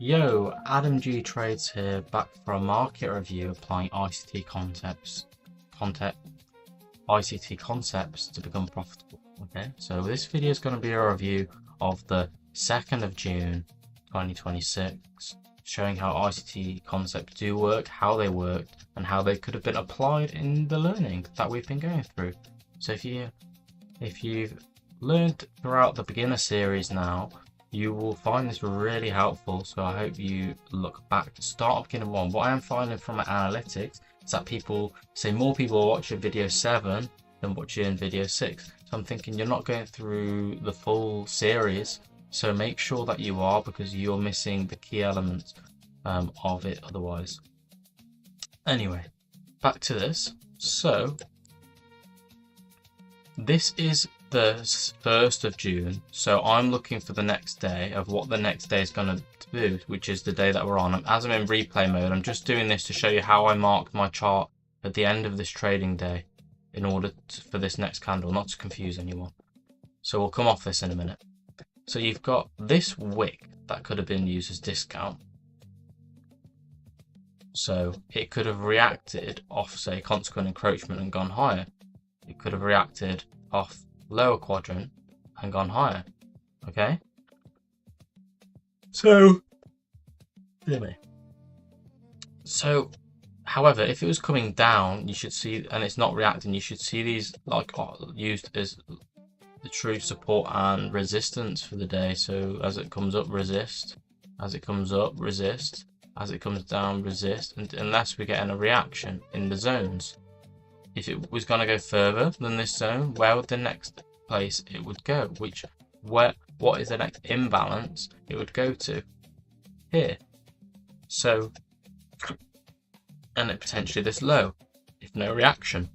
Yo, Adam G Trades here, back for a market review applying ICT concepts to become profitable. Okay, so this video is going to be a review of the 2nd of June 2026, showing how ICT concepts do work, how they worked, and how they could have been applied in the learning that we've been going through. So if you've learned throughout the beginner series now, you will find this really helpful, so I hope you look back to start of beginner 1. What I am finding from my analytics is that people say more people are watching video 7 than watching video 6. So I'm thinking you're not going through the full series, so make sure that you are, because you're missing the key elements of it otherwise. Anyway, back to this. So this is the 1st of June, so I'm looking for the next day of what the next day is going to do, which is the day that we're on. As I'm in replay mode, I'm just doing this to show you how I marked my chart at the end of this trading day in order for this next candle, not to confuse anyone. So we'll come off this in a minute. So you've got this wick that could have been used as discount. So it could have reacted off, say, consequent encroachment and gone higher. It could have reacted off lower quadrant and gone higher. Okay, so however, if it was coming down, you should see, and it's not reacting, you should see these like used as the true support and resistance for the day. So as it comes up, resist; as it comes up, resist; as it comes down, resist, and unless we're getting a reaction in the zones. If it was going to go further than this zone, where would the next place it would go? What is the next imbalance it would go to? Here. So, and it potentially this low, if no reaction.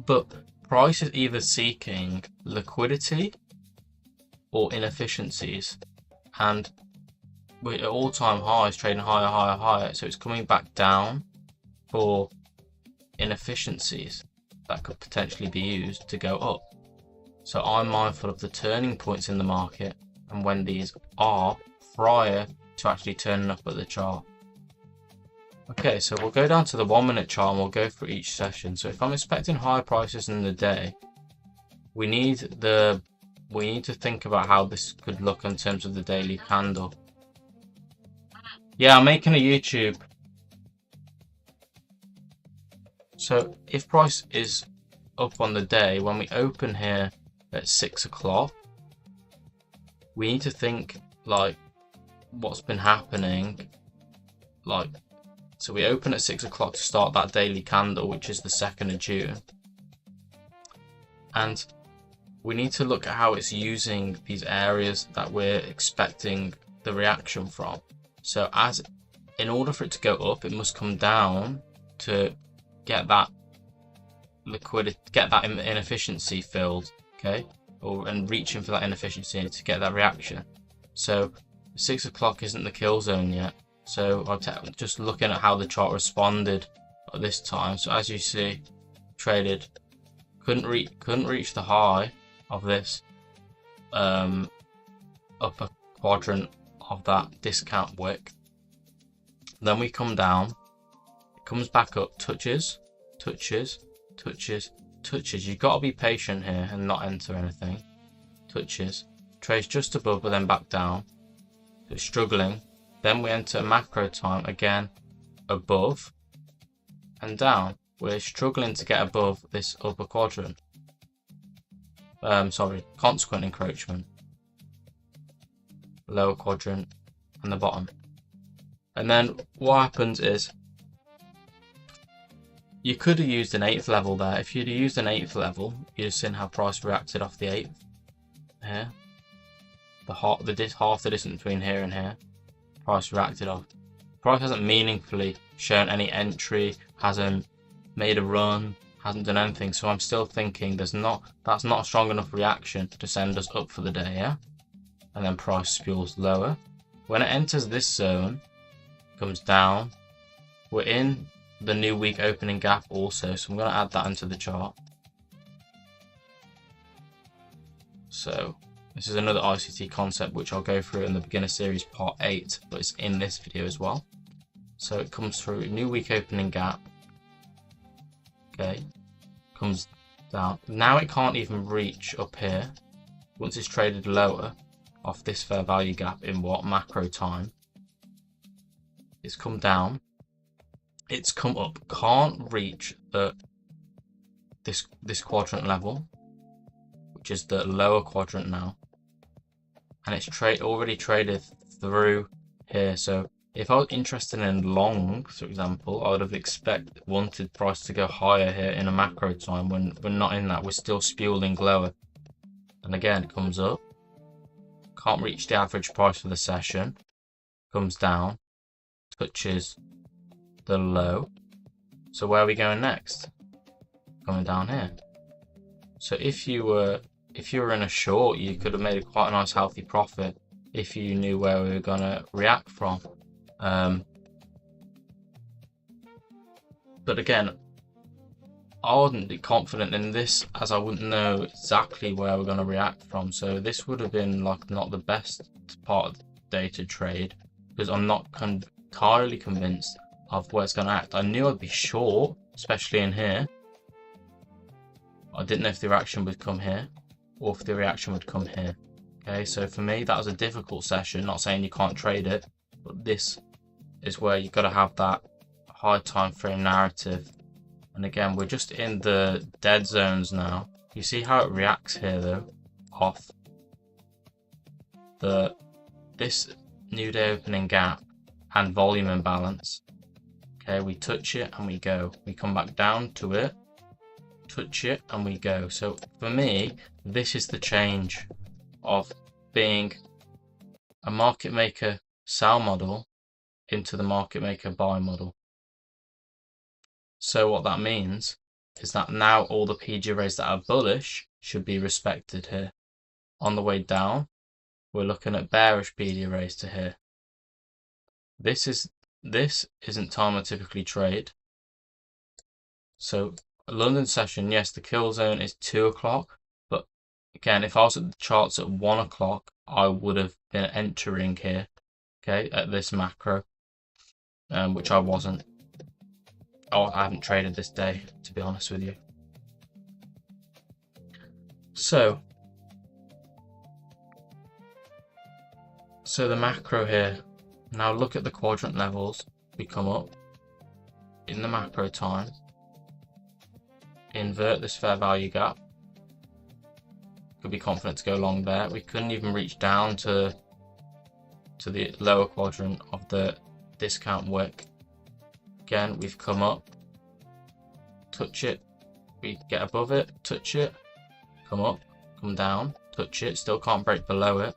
But price is either seeking liquidity or inefficiencies, and we're at all-time highs, trading higher, so it's coming back down for inefficiencies that could potentially be used to go up. So I'm mindful of the turning points in the market and when these are prior to actually turning up at the chart. Okay, so we'll go down to the 1 minute chart and we'll go for each session. So if I'm expecting higher prices in the day, we need to think about how this could look in terms of the daily candle. Yeah, I'm making a YouTube. So if price is up on the day, when we open here at 6 o'clock, we need to think like what's been happening. Like, so we open at 6 o'clock to start that daily candle, which is the 2nd of June. And we need to look at how it's using these areas that we're expecting the reaction from. So in order for it to go up, it must come down to get that liquidity, get that inefficiency filled, okay, and reaching for that inefficiency to get that reaction. So 6 o'clock isn't the kill zone yet, so I'm just looking at how the chart responded at this time. So as you see, traded, couldn't reach the high of this upper quadrant of that discount wick. Then we come down, comes back up, touches. You've got to be patient here and not enter anything. Touches, trades just above but then back down. So it's struggling. Then we enter macro time again, above and down. We're struggling to get above this upper quadrant. Consequent encroachment. Lower quadrant and the bottom. And then what happens is, you could have used an 8th level there. If you'd have used an 8th level, you'd have seen how price reacted off the 8th. Here. Half the distance between here and here. Price reacted off. Price hasn't meaningfully shown any entry, hasn't made a run, hasn't done anything. So I'm still thinking that's not a strong enough reaction to send us up for the day, yeah? And then price spools lower. When it enters this zone, comes down, we're in the new week opening gap also, so I'm going to add that into the chart. So This is another ICT concept which I'll go through in the beginner series part 8, but it's in this video as well. So it comes through new week opening gap. Okay, comes down. Now it can't even reach up here. Once it's traded lower off this fair value gap in what macro time, it's come down. It's come up. Can't reach this quadrant level, which is the lower quadrant now, and it's already traded through here. So if I was interested in long, for example, I would have wanted price to go higher here in a macro time. When we're not in that, we're still spewing lower. And again, it comes up, can't reach the average price for the session, comes down, touches the low. So where are we going next? Coming down here. So if you were in a short, you could have made quite a nice healthy profit if you knew where we were gonna react from. But again, I wouldn't be confident in this, as I wouldn't know exactly where we're going to react from. So this would have been like not the best part of the day to trade, because I'm not entirely convinced of where it's going to act. I knew I'd be short, especially in here. I didn't know if the reaction would come here or if the reaction would come here. Okay, so for me that was a difficult session. Not saying you can't trade it, but this is where you've got to have that high time frame narrative. And again, we're just in the dead zones now. You see how it reacts here though, off this new day opening gap and volume imbalance. Okay, we touch it and we go. We come back down to it, touch it and we go. So for me, this is the change of being a market maker sell model into the market maker buy model. So what that means is that now all the PG arrays that are bullish should be respected here. On the way down, we're looking at bearish PD arrays to here. This isn't time I typically trade. So London session, yes, the kill zone is 2 o'clock, but again, if I was at the charts at 1 o'clock, I would have been entering here, okay, at this macro, which I wasn't. Oh, I haven't traded this day, to be honest with you. So the macro here. Now look at the quadrant levels. We come up in the macro time, invert this fair value gap. Could be confident to go long there. We couldn't even reach down to the lower quadrant of the discount wick. Again, we've come up, touch it, we get above it, touch it, come up, come down, touch it, still can't break below it.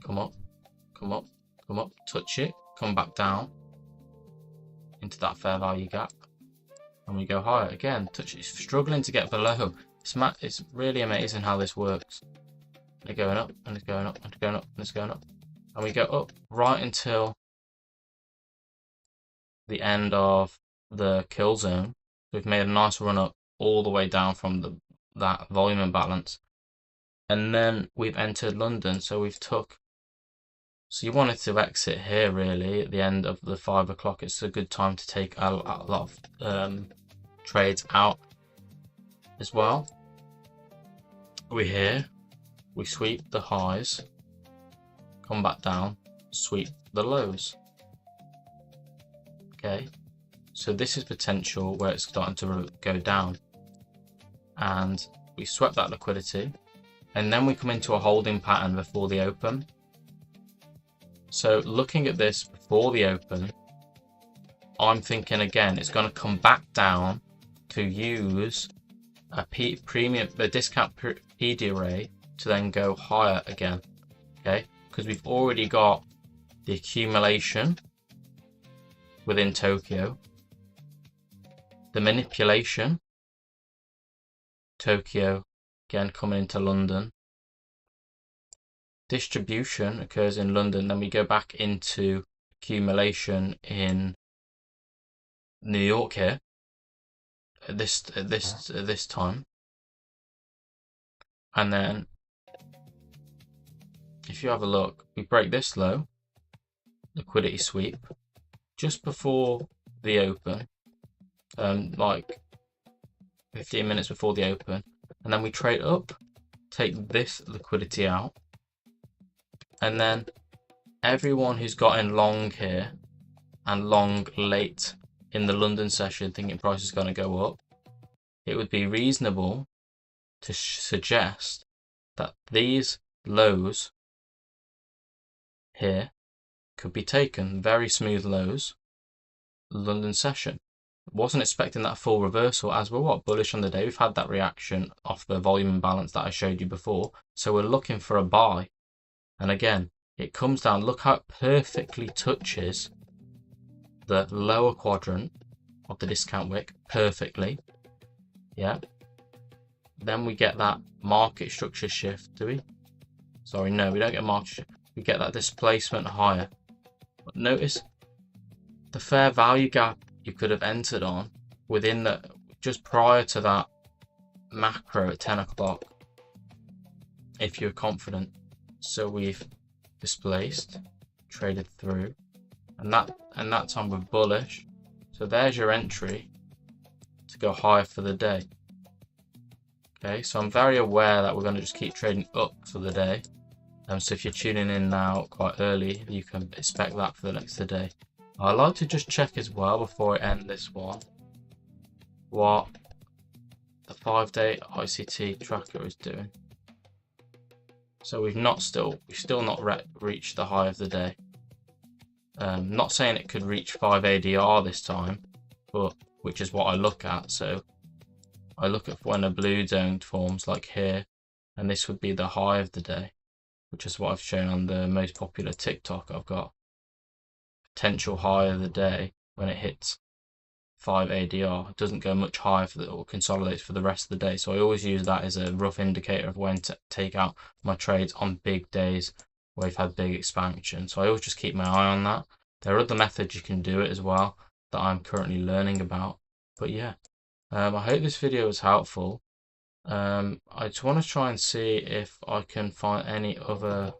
Come up, come up, come up, touch it, come back down into that fair value gap, and we go higher again. Touch it, it's struggling to get below. It's really amazing how this works. And it's going up, and it's going up, and it's going up, and it's going up, and we go up right until the end of the kill zone. We've made a nice run up all the way down from that volume imbalance, and then we've entered London. So you wanted to exit here really at the end of the 5 o'clock. It's a good time to take a lot of trades out as well. We're here, we sweep the highs, come back down, sweep the lows. Okay, so this is potential where it's starting to go down, and we swept that liquidity, and then we come into a holding pattern before the open. So looking at this before the open, I'm thinking again it's going to come back down to use a discount PD array to then go higher again. Okay, because we've already got the accumulation within Tokyo, the manipulation, Tokyo again coming into London, distribution occurs in London, then we go back into accumulation in New York here at this time, and then if you have a look, we break this low, liquidity sweep, just before the open, like 15 minutes before the open, and then we trade up, take this liquidity out, and then everyone who's got in long here and long late in the London session thinking price is going to go up, it would be reasonable to suggest that these lows here could be taken, very smooth lows, London session. Wasn't expecting that full reversal, as we're bullish on the day. We've had that reaction off the volume imbalance that I showed you before, so we're looking for a buy. And again, it comes down, look how it perfectly touches the lower quadrant of the discount wick, perfectly. Yeah. Then we get that market structure shift, do we? Sorry, no, we don't get market shift. We get that displacement higher. But notice the fair value gap you could have entered on within the, just prior to that macro at 10 o'clock, if you're confident. So we've displaced, traded through, and that time we're bullish. So there's your entry to go higher for the day. Okay, so I'm very aware that we're going to just keep trading up for the day. So if you're tuning in now quite early, you can expect that for the next day. I like to just check as well before I end this one what the 5-day ICT tracker is doing. So we've still not reached the high of the day. Not saying it could reach 5 ADR this time, but which is what I look at. So I look at when a blue zone forms like here, and this would be the high of the day, which is what I've shown on the most popular TikTok I've got. Potential high of the day when it hits 5 ADR. It doesn't go much higher or consolidates for the rest of the day. So I always use that as a rough indicator of when to take out my trades on big days where we've had big expansion. So I always just keep my eye on that. There are other methods you can do it as well that I'm currently learning about. But yeah, I hope this video was helpful. I just want to try and see if I can find any other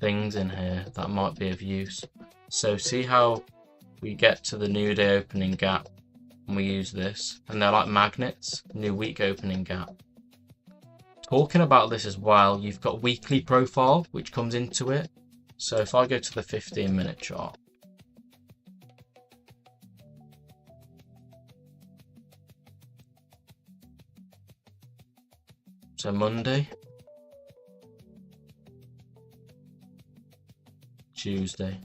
things in here that might be of use. So see how we get to the new day opening gap and we use this, and they're like magnets, new week opening gap. Talking about this as well, you've got weekly profile which comes into it. So if I go to the 15-minute chart, so Monday, Tuesday.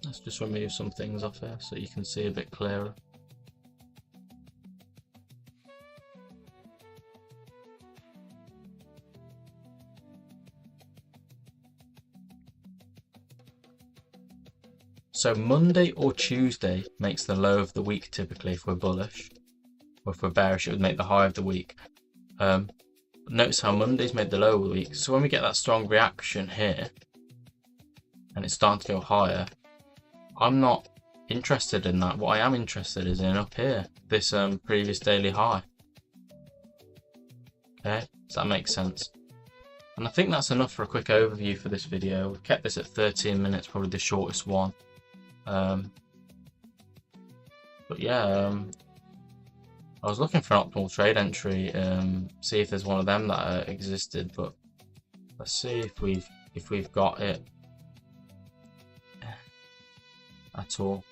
Let's just remove some things off here so you can see a bit clearer. So Monday or Tuesday makes the low of the week typically if we're bullish. Or if we're bearish, it would make the high of the week. Notice how Monday's made the low of the week. So when we get that strong reaction here, and it's starting to go higher, I'm not interested in that. What I am interested is in up here, this previous daily high. Okay, does that make sense? And I think that's enough for a quick overview for this video. We've kept this at 13 minutes, probably the shortest one. But yeah, I was looking for an optimal trade entry, see if there's one of them that existed, but let's see if we've got it at all.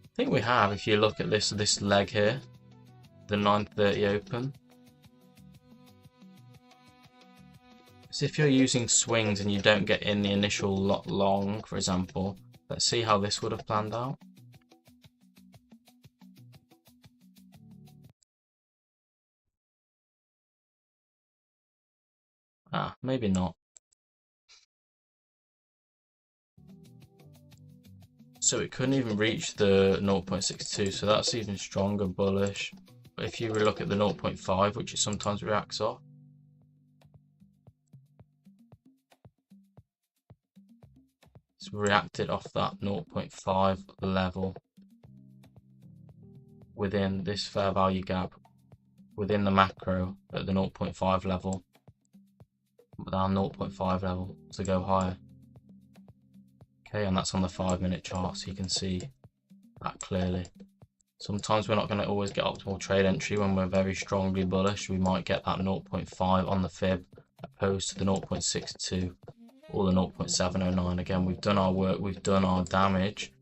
I think we have. If you look at this leg here, the 9:30 open. So if you're using swings and you don't get in the initial lot long, for example, let's see how this would have planned out. Maybe not. So it couldn't even reach the 0.62, so that's even stronger bullish. But if you look at the 0.5, which it sometimes reacts off, it's reacted off that 0.5 level within this fair value gap within the macro at the 0.5 level, down 0.5 level to go higher. Okay, and that's on the 5-minute chart, so you can see that clearly. Sometimes we're not going to always get optimal trade entry when we're very strongly bullish. We might get that 0.5 on the fib opposed to the 0.62 or the 0.709. Again, we've done our work, we've done our damage,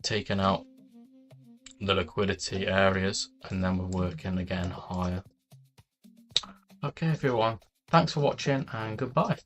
taken out the liquidity areas, and then we're working again higher. Okay everyone, thanks for watching and goodbye.